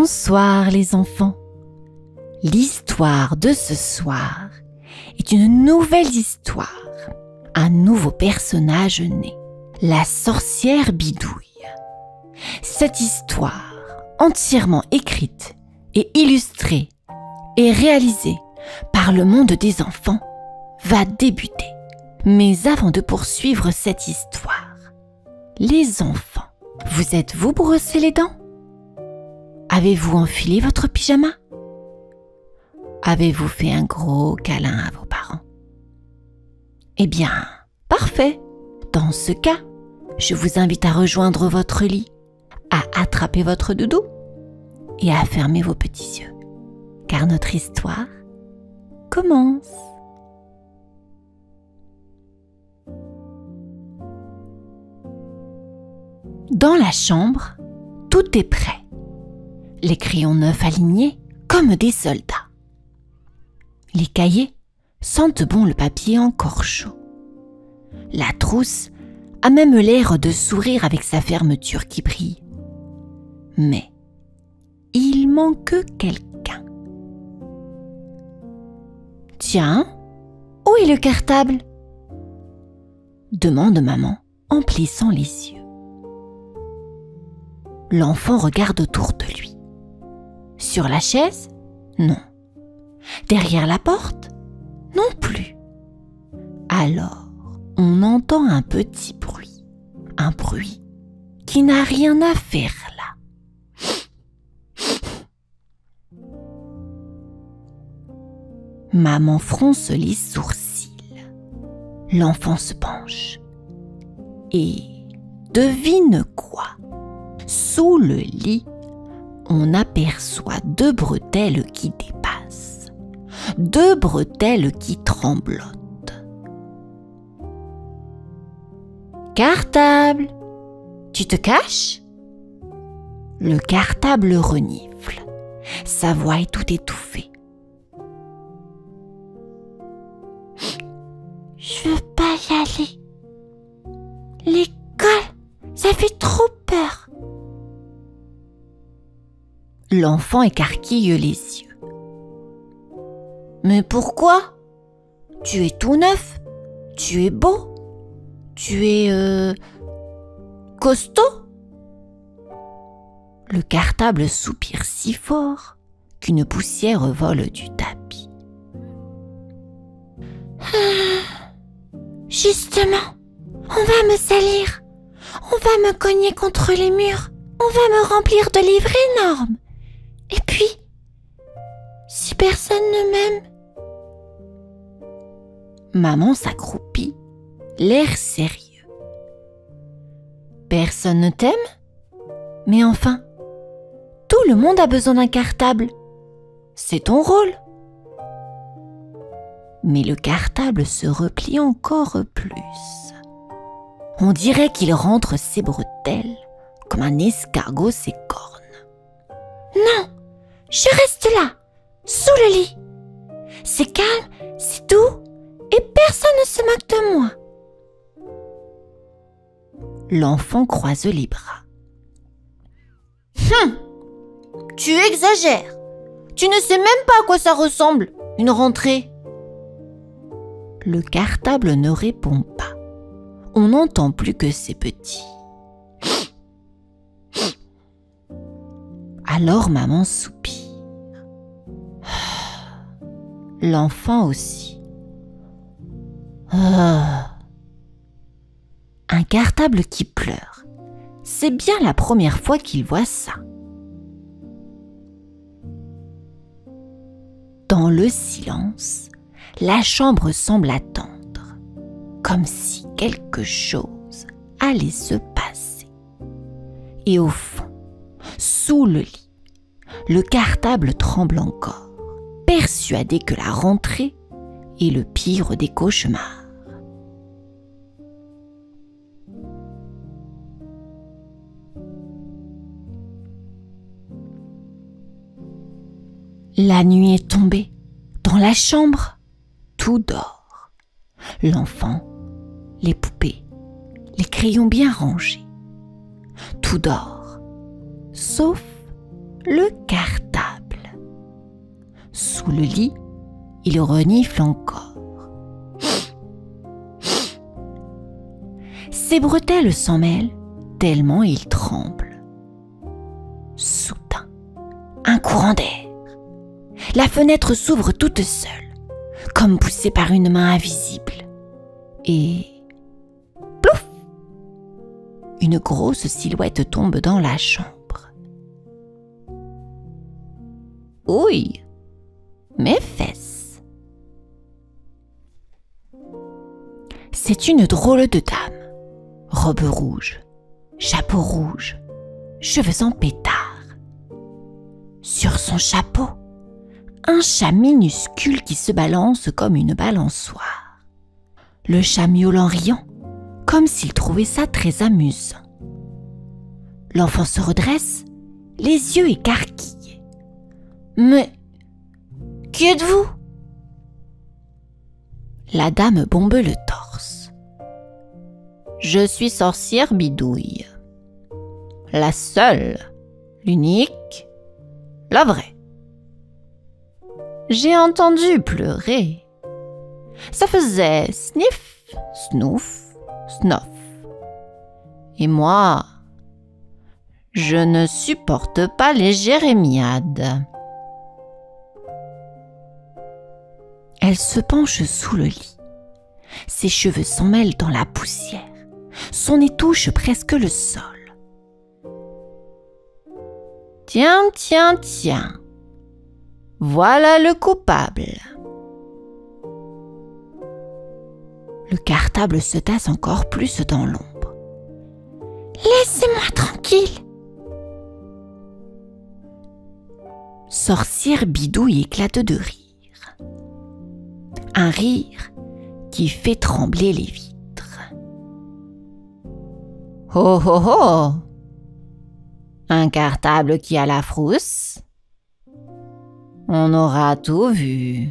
Bonsoir les enfants. L'histoire de ce soir est une nouvelle histoire. Un nouveau personnage né, la sorcière Bidouille. Cette histoire, entièrement écrite et illustrée et réalisée par le monde des enfants, va débuter. Mais avant de poursuivre cette histoire, les enfants, vous êtes-vous brossé les dents? Avez-vous enfilé votre pyjama? Avez-vous fait un gros câlin à vos parents? Eh bien, parfait. Dans ce cas, je vous invite à rejoindre votre lit, à attraper votre doudou et à fermer vos petits yeux, car notre histoire commence. Dans la chambre, tout est prêt. Les crayons neufs alignés comme des soldats. Les cahiers sentent bon le papier encore chaud. La trousse a même l'air de sourire avec sa fermeture qui brille. Mais il manque quelqu'un. Tiens, où est le cartable? Demande maman en plissant les yeux. L'enfant regarde autour de lui. Sur la chaise? Non. Derrière la porte? Non plus. Alors, on entend un petit bruit. Un bruit qui n'a rien à faire là. Maman fronce les sourcils. L'enfant se penche. Et devine quoi? Sous le lit, on aperçoit deux bretelles qui dépassent, deux bretelles qui tremblotent. Cartable, tu te caches? Le cartable renifle, sa voix est toute étouffée. Je veux pas y aller. L'école, ça fait trop peur. L'enfant écarquille les yeux. Mais pourquoi? Tu es tout neuf, tu es beau, tu es costaud. Le cartable soupire si fort qu'une poussière vole du tapis. Justement, on va me salir, on va me cogner contre les murs, on va me remplir de livres énormes. Et puis, si personne ne m'aime? Maman s'accroupit, l'air sérieux. Personne ne t'aime? Mais enfin, tout le monde a besoin d'un cartable. C'est ton rôle. Mais le cartable se replie encore plus. On dirait qu'il rentre ses bretelles comme un escargot ses cornes. Non! Je reste là, sous le lit. C'est calme, c'est doux, et personne ne se moque de moi. L'enfant croise les bras. Tu exagères. Tu ne sais même pas à quoi ça ressemble, une rentrée. Le cartable ne répond pas. On n'entend plus que ses petits. Alors maman soupire. L'enfant aussi. Un cartable qui pleure. C'est bien la première fois qu'il voit ça. Dans le silence, la chambre semble attendre, comme si quelque chose allait se passer. Et au fond, sous le lit, le cartable tremble encore, persuadé que la rentrée est le pire des cauchemars. La nuit est tombée. Dans la chambre, tout dort. L'enfant, les poupées, les crayons bien rangés. Tout dort, sauf le cartable. Sous le lit, il renifle encore. Ses bretelles s'en mêlent tellement il tremble. Soudain, un courant d'air. La fenêtre s'ouvre toute seule, comme poussée par une main invisible. Et plouf! Une grosse silhouette tombe dans la chambre. Ouille, mes fesses. C'est une drôle de dame, robe rouge, chapeau rouge, cheveux en pétard. Sur son chapeau, un chat minuscule qui se balance comme une balançoire. Le chat miaule en riant, comme s'il trouvait ça très amusant. L'enfant se redresse, les yeux écarquillés. « Mais, qui êtes-vous » La dame bombe le torse. « Je suis sorcière bidouille. La seule, l'unique, la vraie. J'ai entendu pleurer. Ça faisait sniff, snouf, snoff. Et moi, je ne supporte pas les jérémiades. » Elle se penche sous le lit. Ses cheveux s'en mêlent dans la poussière. Son nez touche presque le sol. « Tiens, tiens, tiens. Voilà le coupable. » Le cartable se tasse encore plus dans l'ombre. « Laissez-moi tranquille !» Sorcière bidouille éclate de rire. Un rire qui fait trembler les vitres. « Oh oh oh ! Un cartable qui a la frousse ? On aura tout vu. »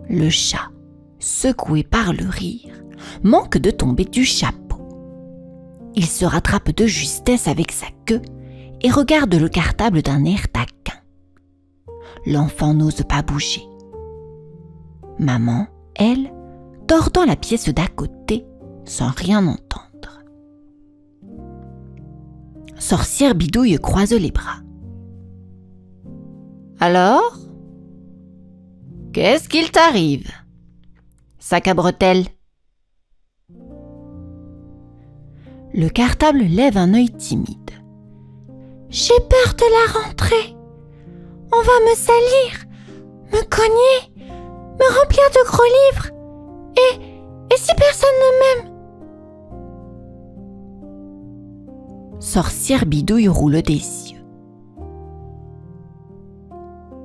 Le chat, secoué par le rire, manque de tomber du chapeau. Il se rattrape de justesse avec sa queue et regarde le cartable d'un air taquin. L'enfant n'ose pas bouger. Maman, elle, dort dans la pièce d'à côté sans rien entendre. Sorcière bidouille croise les bras. « Alors ? Qu'est-ce qu'il t'arrive, sac à bretelles ?» Le cartable lève un œil timide. « J'ai peur de la rentrée. On va me salir, me cogner, me remplir de gros livres. Et si personne ne m'aime ?» Sorcière bidouille roule des yeux.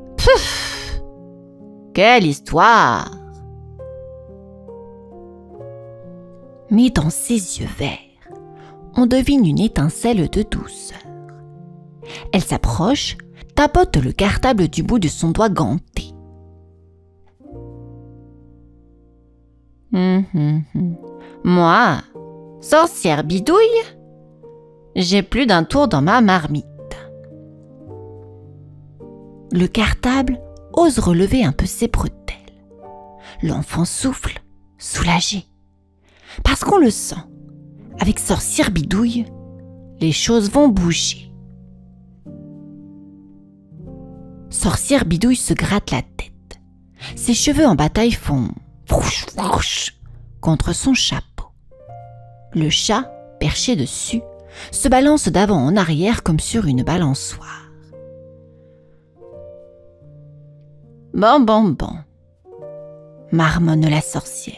« Pfff ! Quelle histoire !» Mais dans ses yeux verts, on devine une étincelle de douceur. Elle s'approche, tapote le cartable du bout de son doigt ganté. Moi, sorcière bidouille, j'ai plus d'un tour dans ma marmite. Le cartable ose relever un peu ses bretelles. L'enfant souffle, soulagé. Parce qu'on le sent, avec sorcière bidouille, les choses vont bouger. Sorcière bidouille se gratte la tête. Ses cheveux en bataille font frouch, frouch contre son chapeau. Le chat, perché dessus, se balance d'avant en arrière comme sur une balançoire. Bon, marmonne la sorcière.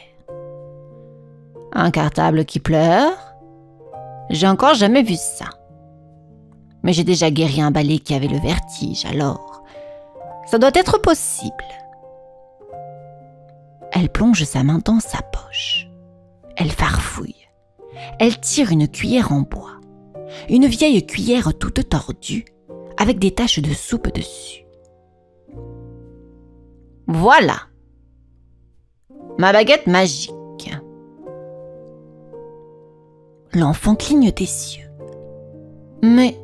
Un cartable qui pleure ? J'ai encore jamais vu ça. Mais j'ai déjà guéri un balai qui avait le vertige, alors ça doit être possible. Elle plonge sa main dans sa poche. Elle farfouille. Elle tire une cuillère en bois. Une vieille cuillère toute tordue, avec des taches de soupe dessus. Voilà, ma baguette magique. L'enfant cligne des yeux. Mais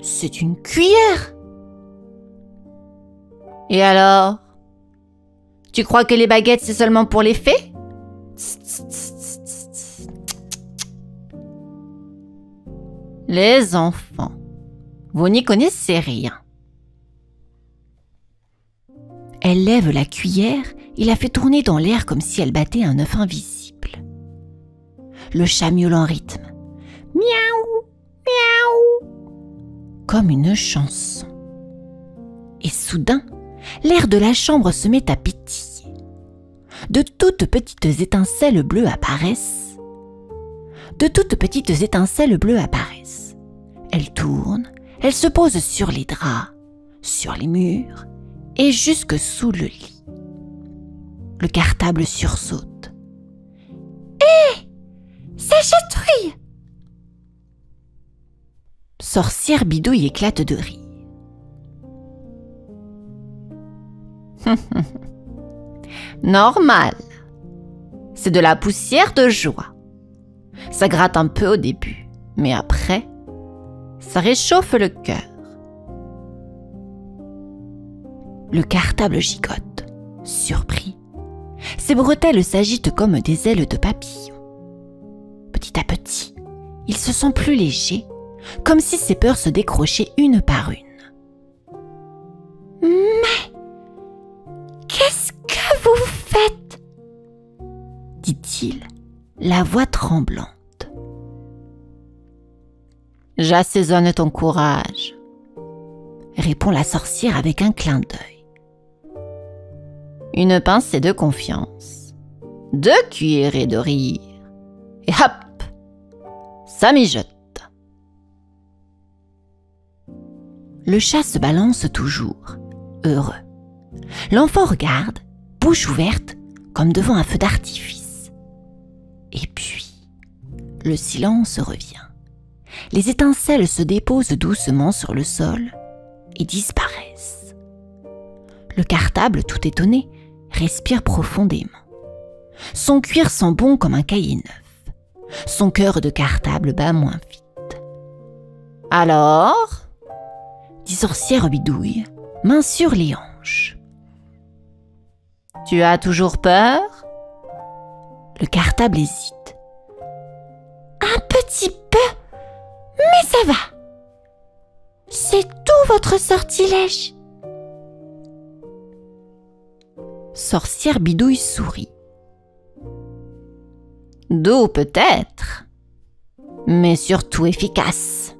c'est une cuillère. Et alors? Tu crois que les baguettes, c'est seulement pour les fées? Les enfants, vous n'y connaissez rien. Elle lève la cuillère et la fait tourner dans l'air comme si elle battait un œuf invisible. Le chat miaule en rythme. Miaou, miaou, comme une chanson. Et soudain, l'air de la chambre se met à pétiller. De toutes petites étincelles bleues apparaissent. Elles tournent, elles se posent sur les draps, sur les murs et jusque sous le lit. Le cartable sursaute. Hé! Ça chatouille! Sorcière Bidouille éclate de rire. Normal. C'est de la poussière de joie. Ça gratte un peu au début, mais après, ça réchauffe le cœur. Le cartable gigote, surpris. Ses bretelles s'agitent comme des ailes de papillon. Petit à petit, il se sent plus léger, comme si ses peurs se décrochaient une par une. Mais qu'est-ce que vous faites? Dit-il, la voix tremblante. J'assaisonne ton courage, répond la sorcière avec un clin d'œil. Une pincée de confiance, 2 cuillerées de rire, et hop, ça mijote. Le chat se balance toujours, heureux. L'enfant regarde, bouche ouverte, comme devant un feu d'artifice. Et puis, le silence revient. Les étincelles se déposent doucement sur le sol et disparaissent. Le cartable, tout étonné, respire profondément. Son cuir sent bon comme un cahier neuf. Son cœur de cartable bat moins vite. « Alors ?» dit sorcière Bidouille, main sur les hanches. « Tu as toujours peur ?» Le cartable hésite. « Un petit peu, mais ça va. C'est tout votre sortilège. » Sorcière Bidouille sourit. « Doux peut-être, mais surtout efficace.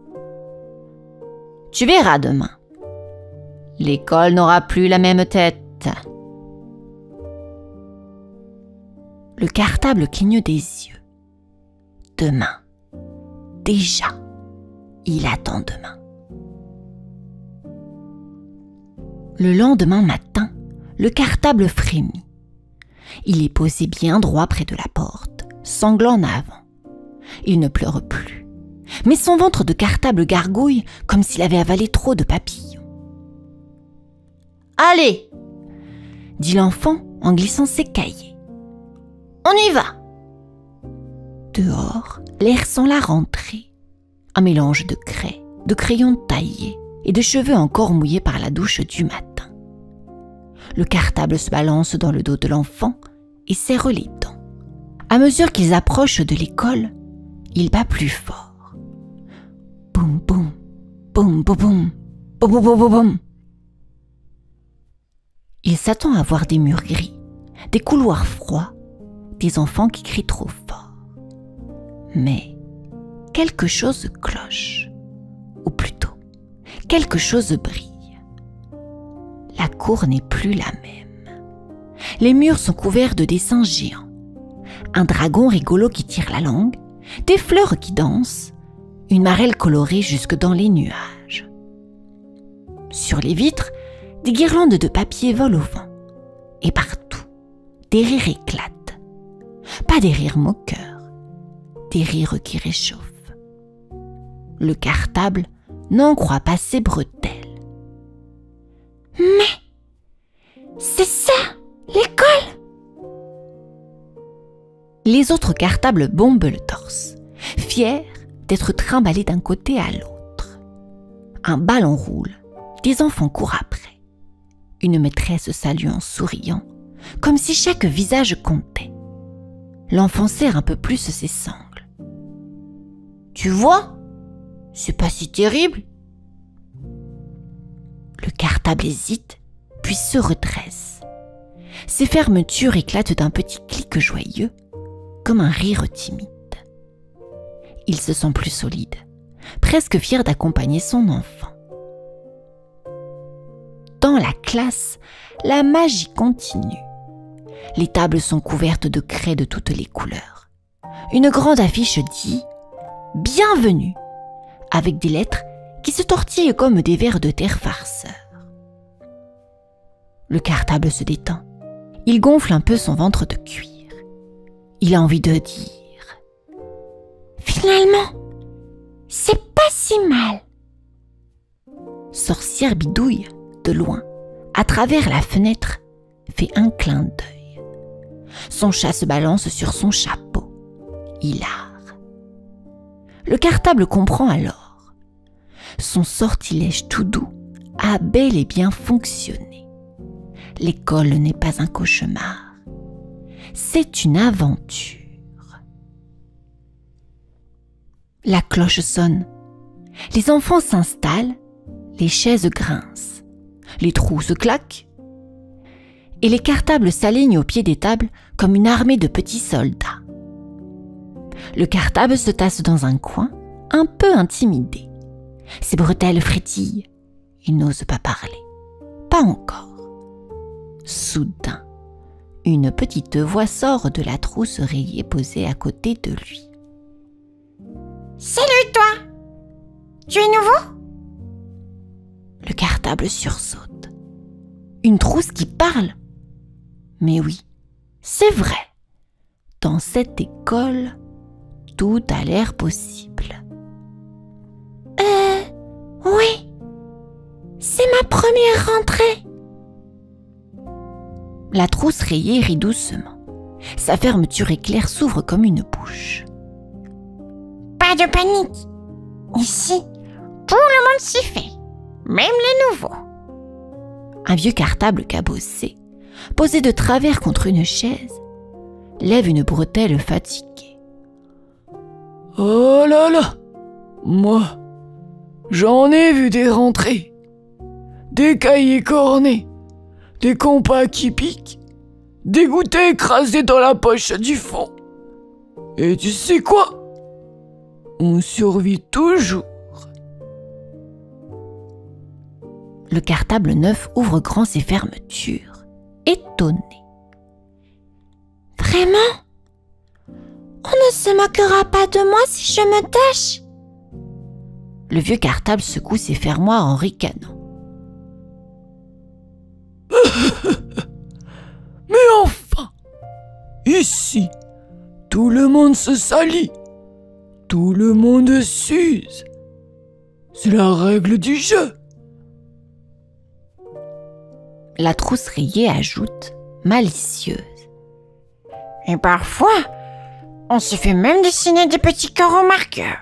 Tu verras demain. L'école n'aura plus la même tête. » Le cartable cligne des yeux. Demain. Déjà. Il attend demain. Le lendemain matin, le cartable frémit. Il est posé bien droit près de la porte, sanglant en avant. Il ne pleure plus, mais son ventre de cartable gargouille comme s'il avait avalé trop de papillons. « Allez !» dit l'enfant en glissant ses cahiers. « On y va !» Dehors, l'air sent la rentrée. Un mélange de craie, de crayons taillés et de cheveux encore mouillés par la douche du matin. Le cartable se balance dans le dos de l'enfant et serre les dents. À mesure qu'ils approchent de l'école, il bat plus fort. Boum boum, boum boum boum, boum boum boum boum. Il s'attend à voir des murs gris, des couloirs froids, des enfants qui crient trop fort. Mais quelque chose cloche, ou plutôt, quelque chose brille. La cour n'est plus la même. Les murs sont couverts de dessins géants. Un dragon rigolo qui tire la langue, des fleurs qui dansent, une marelle colorée jusque dans les nuages. Sur les vitres, des guirlandes de papier volent au vent. Et partout, des rires éclatent. Pas des rires moqueurs, des rires qui réchauffent. Le cartable n'en croit pas ses bretelles. Mais c'est ça, l'école! Les autres cartables bombent le torse, fiers d'être trimballés d'un côté à l'autre. Un ballon roule, des enfants courent après. Une maîtresse salue en souriant, comme si chaque visage comptait. L'enfant serre un peu plus ses sangles. « Tu vois, c'est pas si terrible. » Le cartable hésite, puis se redresse. Ses fermetures éclatent d'un petit clic joyeux, comme un rire timide. Il se sent plus solide, presque fier d'accompagner son enfant. Dans la classe, la magie continue. Les tables sont couvertes de craies de toutes les couleurs. Une grande affiche dit « Bienvenue » avec des lettres qui se tortillent comme des vers de terre farceurs. Le cartable se détend. Il gonfle un peu son ventre de cuir. Il a envie de dire « Finalement, c'est pas si mal !» Sorcière Bidouille, de loin, à travers la fenêtre, fait un clin d'œil. Son chat se balance sur son chapeau. Hilar. Le cartable comprend alors. Son sortilège tout doux a bel et bien fonctionné. L'école n'est pas un cauchemar. C'est une aventure. La cloche sonne. Les enfants s'installent, les chaises grincent, les trous se claquent et les cartables s'alignent au pied des tables comme une armée de petits soldats. Le cartable se tasse dans un coin, un peu intimidé. Ses bretelles frétillent. Il n'ose pas parler. Pas encore. Soudain, une petite voix sort de la trousse rayée posée à côté de lui. « Salut toi! Tu es nouveau ?» Le cartable sursaute. Une trousse qui parle? Mais oui, c'est vrai. Dans cette école, tout a l'air possible. Oui, c'est ma première rentrée. La trousse rayée rit doucement. Sa fermeture éclair s'ouvre comme une bouche. Pas de panique. Ici, tout le monde s'y fait, même les nouveaux. Un vieux cartable cabossé, posé de travers contre une chaise, lève une bretelle fatiguée. Oh là là, moi, j'en ai vu des rentrées, des cahiers cornés, des compas qui piquent, des goûters écrasés dans la poche du fond. Et tu sais quoi? On survit toujours. Le cartable neuf ouvre grand ses fermetures, étonné. Vraiment? On ne se moquera pas de moi si je me tâche? Le vieux cartable secoue ses fermoirs en ricanant. Mais enfin, ici, tout le monde se salit, tout le monde s'use. C'est la règle du jeu. La trousse rayée ajoute, malicieuse. Et parfois, on se fait même dessiner des petits cœurs au marqueur.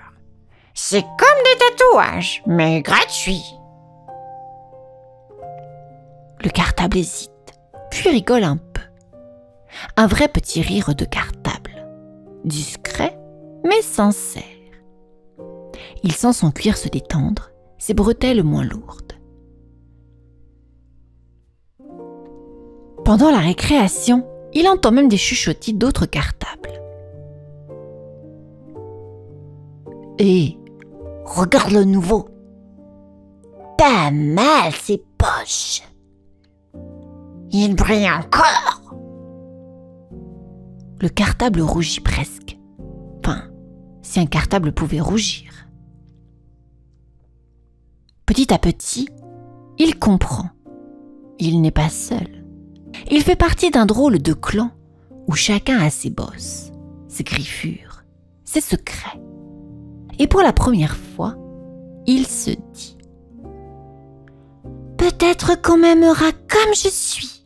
C'est comme des tatouages, mais gratuits. Le cartable hésite, puis rigole un peu. Un vrai petit rire de cartable. Discret, mais sincère. Il sent son cuir se détendre, ses bretelles moins lourdes. Pendant la récréation, il entend même des chuchotis d'autres cartables. Hé, regarde le nouveau. Pas mal ses poches. Il brille encore. Le cartable rougit presque. Enfin, si un cartable pouvait rougir. Petit à petit, il comprend. Il n'est pas seul. Il fait partie d'un drôle de clan où chacun a ses bosses, ses griffures, ses secrets. Et pour la première fois, il se dit « Peut-être qu'on m'aimera comme je suis ».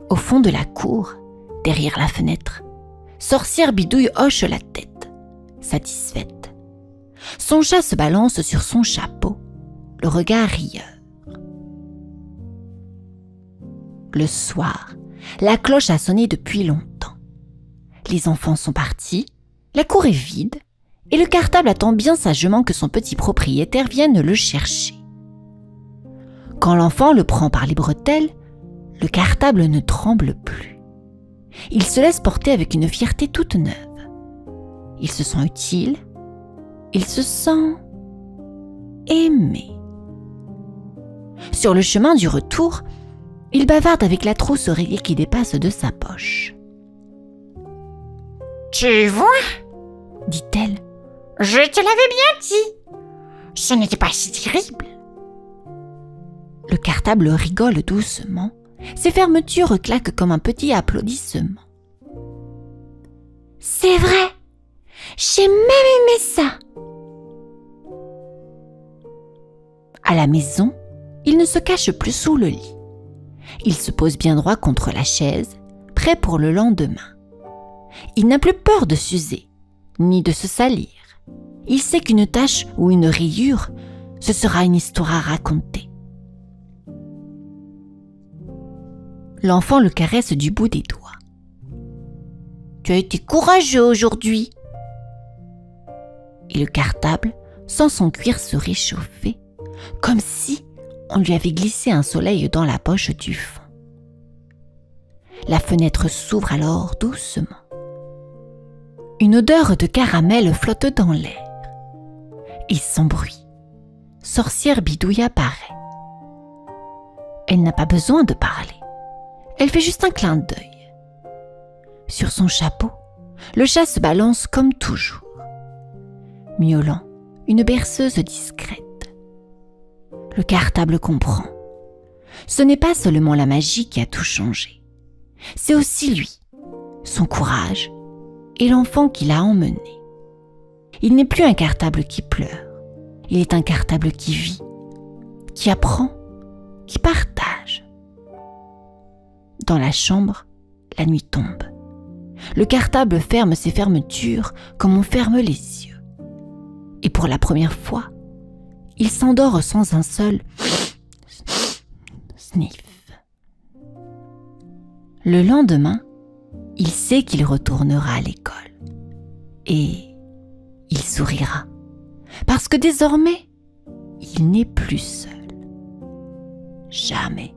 Au fond de la cour, derrière la fenêtre, Sorcière Bidouille hoche la tête. satisfaite. Son chat se balance sur son chapeau, le regard rieur. Le soir, la cloche a sonné depuis longtemps. Les enfants sont partis, la cour est vide, et le cartable attend bien sagement que son petit propriétaire vienne le chercher. Quand l'enfant le prend par les bretelles, le cartable ne tremble plus. Il se laisse porter avec une fierté toute neuve. Il se sent utile, il se sent aimé. Sur le chemin du retour, il bavarde avec la trousse oreiller qui dépasse de sa poche. « Tu vois ?» dit-elle. « Je te l'avais bien dit. Ce n'était pas si terrible. » Le cartable rigole doucement. Ses fermetures claquent comme un petit applaudissement. « C'est vrai, j'ai même aimé ça !» À la maison, il ne se cache plus sous le lit. Il se pose bien droit contre la chaise, prêt pour le lendemain. Il n'a plus peur de s'user, ni de se salir. Il sait qu'une tache ou une rayure, ce sera une histoire à raconter. L'enfant le caresse du bout des doigts. « Tu as été courageux aujourd'hui !» Et le cartable sent son cuir se réchauffer, comme si on lui avait glissé un soleil dans la poche du fond. La fenêtre s'ouvre alors doucement. Une odeur de caramel flotte dans l'air. Et sans bruit, Sorcière Bidouille apparaît. Elle n'a pas besoin de parler. Elle fait juste un clin d'œil. Sur son chapeau, le chat se balance comme toujours, miaulant une berceuse discrète. Le cartable comprend. Ce n'est pas seulement la magie qui a tout changé. C'est aussi lui, son courage et l'enfant qui l'a emmené. Il n'est plus un cartable qui pleure. Il est un cartable qui vit, qui apprend, qui partage. Dans la chambre, la nuit tombe. Le cartable ferme ses fermetures comme on ferme les yeux. Et pour la première fois, il s'endort sans un seul sniff. Le lendemain, il sait qu'il retournera à l'école. Et il sourira. Parce que désormais, il n'est plus seul. Jamais.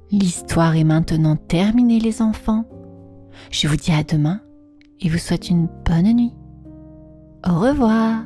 L'histoire est maintenant terminée, les enfants. Je vous dis à demain et vous souhaite une bonne nuit. Au revoir.